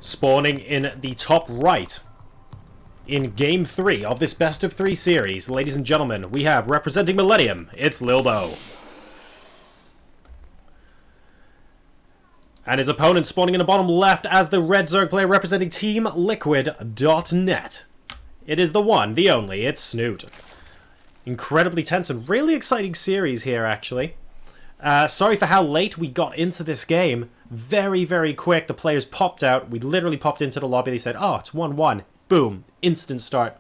Spawning in the top right in Game 3 of this Best of 3 series, ladies and gentlemen, we have, representing Millennium, it's Lilbow. And his opponent spawning in the bottom left as the red Zerg player representing Team Liquid.net. It is the one, the only, it's Snute. Incredibly tense and really exciting series here, actually. Sorry for how late we got into this game. Very, very quick. The players popped out. We literally popped into the lobby. They said, oh, it's 1-1. Boom. Instant start.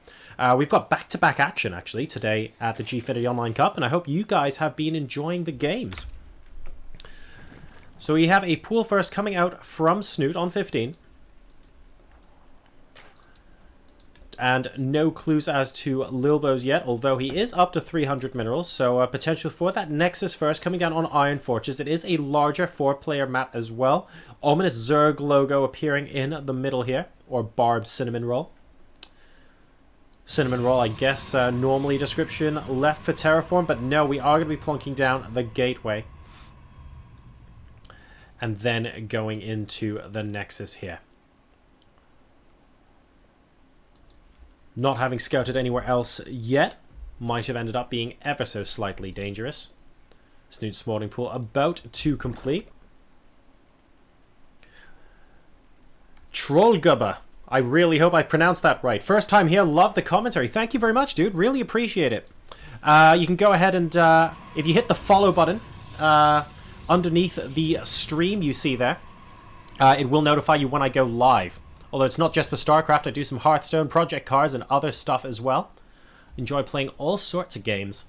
We've got back-to-back action, actually, today at the Gfinity Online Cup, and I hope you guys have been enjoying the games. So we have a pool first coming out from Snute on 15. And no clues as to Lilbow's yet, although he is up to 300 minerals, so potential for that Nexus first coming down on Iron Fortress. It is a larger 4-player map as well. Ominous Zerg logo appearing in the middle here, or barbed cinnamon roll. Cinnamon roll, I guess, normally description left for Terraform, but no, we are going to be plunking down the gateway. And then going into the Nexus here. Not having scouted anywhere else yet, might have ended up being ever so slightly dangerous. Snute spawning pool about to complete. Trollgubba. I really hope I pronounced that right. First time here, love the commentary. Thank you very much, dude. Really appreciate it. You can go ahead and, if you hit the follow button underneath the stream you see there, it will notify you when I go live. Although it's not just for StarCraft, I do some Hearthstone, Project Cars, and other stuff as well. Enjoy playing all sorts of games.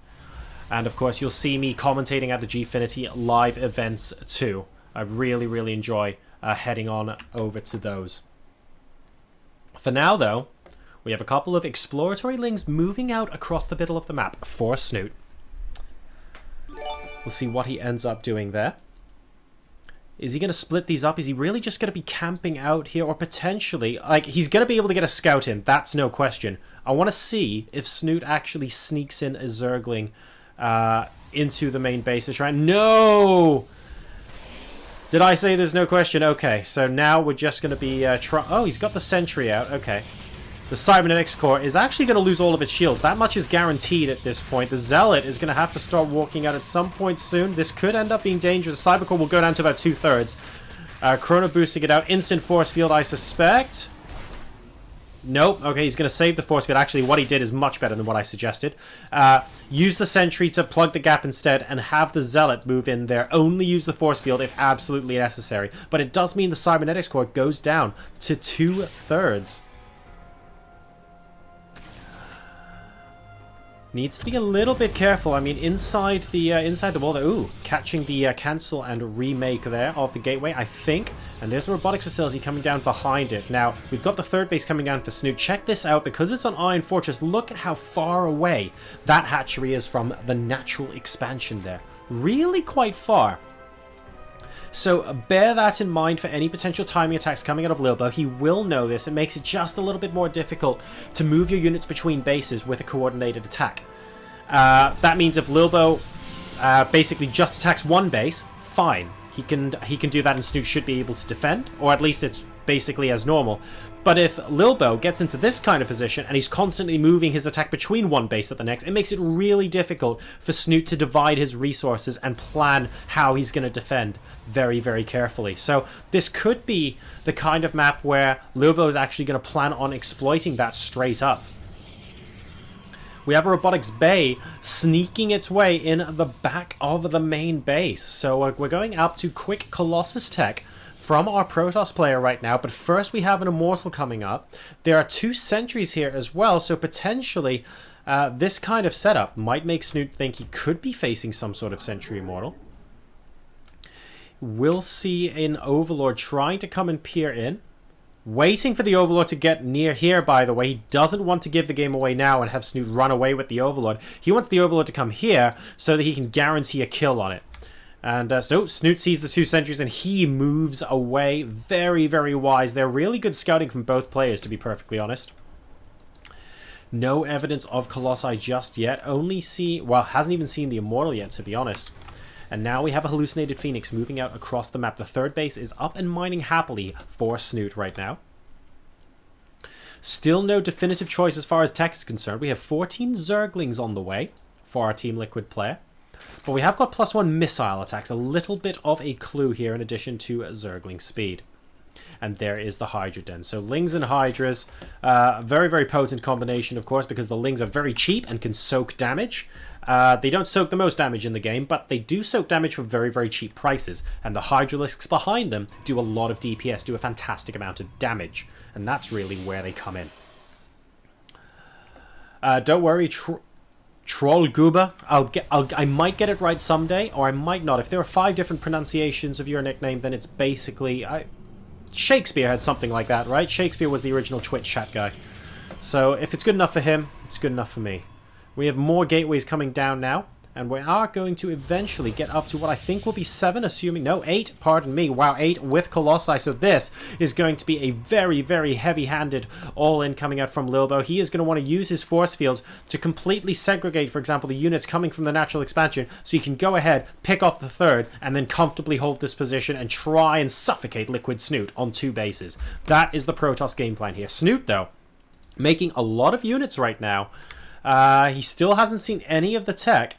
And of course, you'll see me commentating at the Gfinity live events too. I really, really enjoy heading on over to those. For now, though, we have a couple of exploratory links moving out across the middle of the map for Snute. We'll see what he ends up doing there. Is he going to split these up? Is he really just going to be camping out here? Or potentially, like, he's going to be able to get a scout in. That's no question. I want to see if Snute actually sneaks in a Zergling into the main base to try. No! Did I say there's no question? Okay, so now we're just going to be oh, he's got the sentry out. Okay. The Cybernetics Core is actually going to lose all of its shields. That much is guaranteed at this point. The Zealot is going to have to start walking out at some point soon. This could end up being dangerous. The Cyber Core will go down to about 2/3. Chrono boosting it out. Instant force field, I suspect. Nope. Okay, he's going to save the force field. Actually, what he did is much better than what I suggested. Use the Sentry to plug the gap instead and have the Zealot move in there. Only use the force field if absolutely necessary. But it does mean the Cybernetics Core goes down to 2/3. Needs to be a little bit careful. I mean, inside the wall there. Ooh, catching the cancel and remake there of the gateway, I think. And there's a robotics facility coming down behind it. Now, we've got the third base coming down for Snute. Check this out. Because it's on Iron Fortress, look at how far away that hatchery is from the natural expansion there. Really quite far. So bear that in mind for any potential timing attacks coming out of Lilbow. He will know this. It makes it just a little bit more difficult to move your units between bases with a coordinated attack. That means if Lilbow basically just attacks one base, fine. He can do that and Snute should be able to defend, or at least it's basically as normal. But if Lilbow gets into this kind of position and he's constantly moving his attack between one base at the next, it makes it really difficult for Snute to divide his resources and plan how he's going to defend very, very carefully. So this could be the kind of map where Lilbow is actually going to plan on exploiting that straight up. We have a robotics bay sneaking its way in the back of the main base. So we're going up to quick Colossus tech from our Protoss player right now, but first we have an Immortal coming up. There are 2 sentries here as well, so potentially this kind of setup might make Snute think he could be facing some sort of Sentry Immortal. We'll see an Overlord trying to come and peer in. Waiting for the Overlord to get near here, by the way. He doesn't want to give the game away now and have Snute run away with the Overlord. He wants the Overlord to come here so that he can guarantee a kill on it. And so Snute sees the 2 sentries and he moves away. Very, very wise. They're really good scouting from both players, to be perfectly honest. No evidence of Colossi just yet. Only hasn't even seen the Immortal yet, to be honest. And now we have a Hallucinated Phoenix moving out across the map. The third base is up and mining happily for Snute right now. Still no definitive choice as far as tech is concerned. We have 14 Zerglings on the way for our Team Liquid player. But we have got +1 missile attacks. A little bit of a clue here in addition to Zergling speed. And there is the Hydra Den. So Lings and Hydras, very, very potent combination, of course, because the Lings are very cheap and can soak damage. They don't soak the most damage in the game, but they do soak damage for very, very cheap prices. And the Hydralisks behind them do a lot of DPS, do a fantastic amount of damage. And that's really where they come in. Don't worry, Trollguber. I might get it right someday, or I might not. If there are 5 different pronunciations of your nickname, then it's basically... Shakespeare had something like that, right? Shakespeare was the original Twitch chat guy. So if it's good enough for him, it's good enough for me. We have more gateways coming down now, and we are going to eventually get up to what I think will be 7, assuming... No, 8, pardon me. Wow, 8 with Colossi. So this is going to be a very, very heavy-handed all-in coming out from Lilbow. He is going to want to use his force fields to completely segregate, for example, the units coming from the natural expansion, so you can go ahead, pick off the 3rd, and then comfortably hold this position and try and suffocate Liquid Snute on 2 bases. That is the Protoss game plan here. Snute, though, making a lot of units right now. He still hasn't seen any of the tech.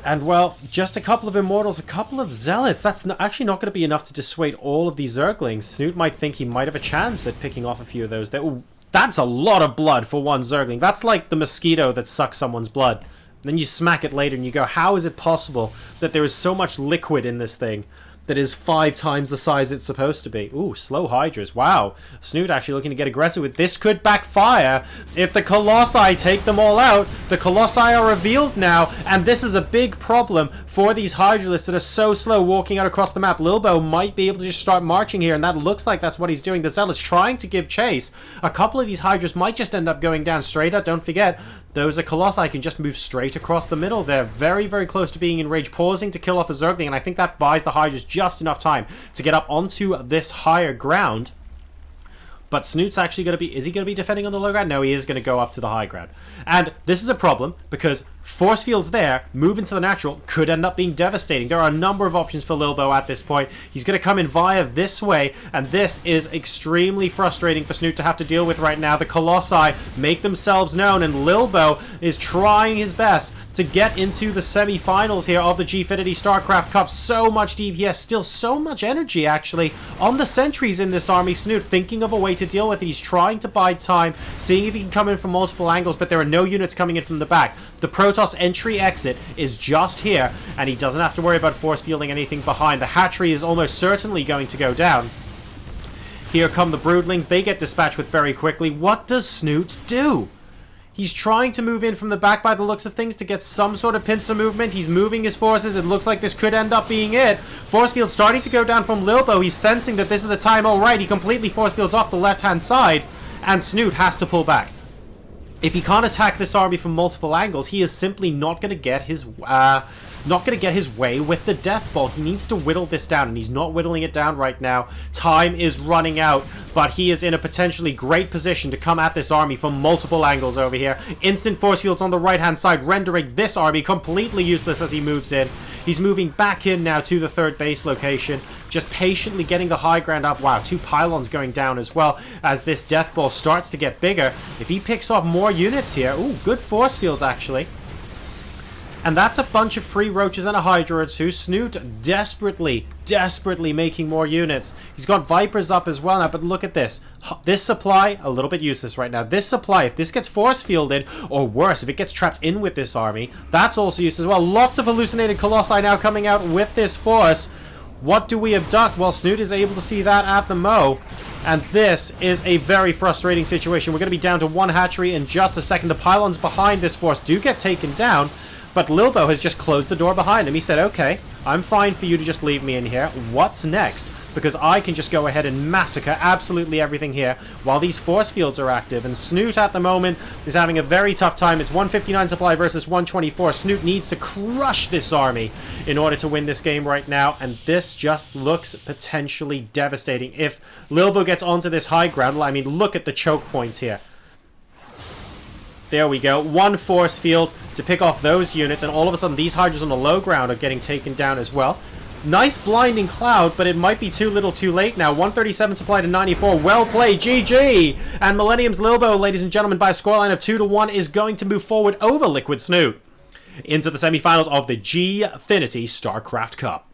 And, well, just a couple of Immortals, a couple of Zealots. That's actually not going to be enough to dissuade all of these Zerglings. Snute might think he might have a chance at picking off a few of those. Ooh, that's a lot of blood for one Zergling. That's like the mosquito that sucks someone's blood. Then you smack it later and you go, how is it possible that there is so much liquid in this thing that is 5 times the size it's supposed to be? Ooh, slow Hydras. Wow. Snute actually looking to get aggressive with this. Could backfire if the Colossi take them all out. The Colossi are revealed now, and this is a big problem for these Hydralists that are so slow walking out across the map. Lilbow might be able to just start marching here, and that looks like that's what he's doing. The Zealot's trying to give chase. A couple of these Hydras might just end up going down straight up. Don't forget, those are Colossi can just move straight across the middle. They're very, very close to being enraged, pausing to kill off a Zergling, and I think that buys the Hydras just enough time to get up onto this higher ground. But Snute's actually going to be... Is he going to be defending on the low ground? No, he is going to go up to the high ground. And this is a problem because force fields there, move into the natural, could end up being devastating. There are a number of options for Lilbow at this point. He's going to come in via this way, and this is extremely frustrating for Snute to have to deal with right now. The Colossi make themselves known, and Lilbow is trying his best to get into the semi-finals here of the Gfinity StarCraft Cup. So much DPS, still so much energy, actually, on the sentries in this army. Snute thinking of a way to deal with it. He's trying to buy time, seeing if he can come in from multiple angles, but there are no units coming in from the back. The Protoss entry-exit is just here, and he doesn't have to worry about force fielding anything behind. The hatchery is almost certainly going to go down. Here come the Broodlings. They get dispatched with very quickly. What does Snute do? He's trying to move in from the back by the looks of things to get some sort of pincer movement. He's moving his forces. It looks like this could end up being it. Force field starting to go down from Lilbow. He's sensing that this is the time. All right, he completely force fields off the left-hand side, and Snute has to pull back. If he can't attack this army from multiple angles, he is simply not going to get his way with the Death Ball. He needs to whittle this down, and he's not whittling it down right now. Time is running out, but he is in a potentially great position to come at this army from multiple angles over here. Instant force fields on the right-hand side, rendering this army completely useless as he moves in. He's moving back in now to the 3rd base location, just patiently getting the high ground up. Wow, 2 pylons going down as well as this Death Ball starts to get bigger. If he picks off more units here, ooh, good force fields actually. And that's a bunch of free roaches and a Hydra or 2. Snute desperately making more units. He's got Vipers up as well now, but look at this. This supply, a little bit useless right now. This supply, if this gets force fielded, or worse, if it gets trapped in with this army, that's also useless as well. Lots of hallucinated Colossi now coming out with this force. What do we abduct? Well, Snute is able to see that at the Mo. And this is a very frustrating situation. We're going to be down to 1 hatchery in just a second. The pylons behind this force do get taken down. But Lilbow has just closed the door behind him. He said, okay, I'm fine for you to just leave me in here. What's next? Because I can just go ahead and massacre absolutely everything here while these force fields are active. And Snute at the moment is having a very tough time. It's 159 supply versus 124. Snute needs to crush this army in order to win this game right now. And this just looks potentially devastating. If Lilbow gets onto this high ground, I mean, look at the choke points here. There we go. 1 force field to pick off those units, and all of a sudden these Hydras on the low ground are getting taken down as well. Nice blinding cloud, but it might be too little too late now. 137 supply to 94. Well played, GG! And Millennium's Lilbow, ladies and gentlemen, by a scoreline of 2-1, is going to move forward over Liquid Snute into the semifinals of the Gfinity StarCraft Cup.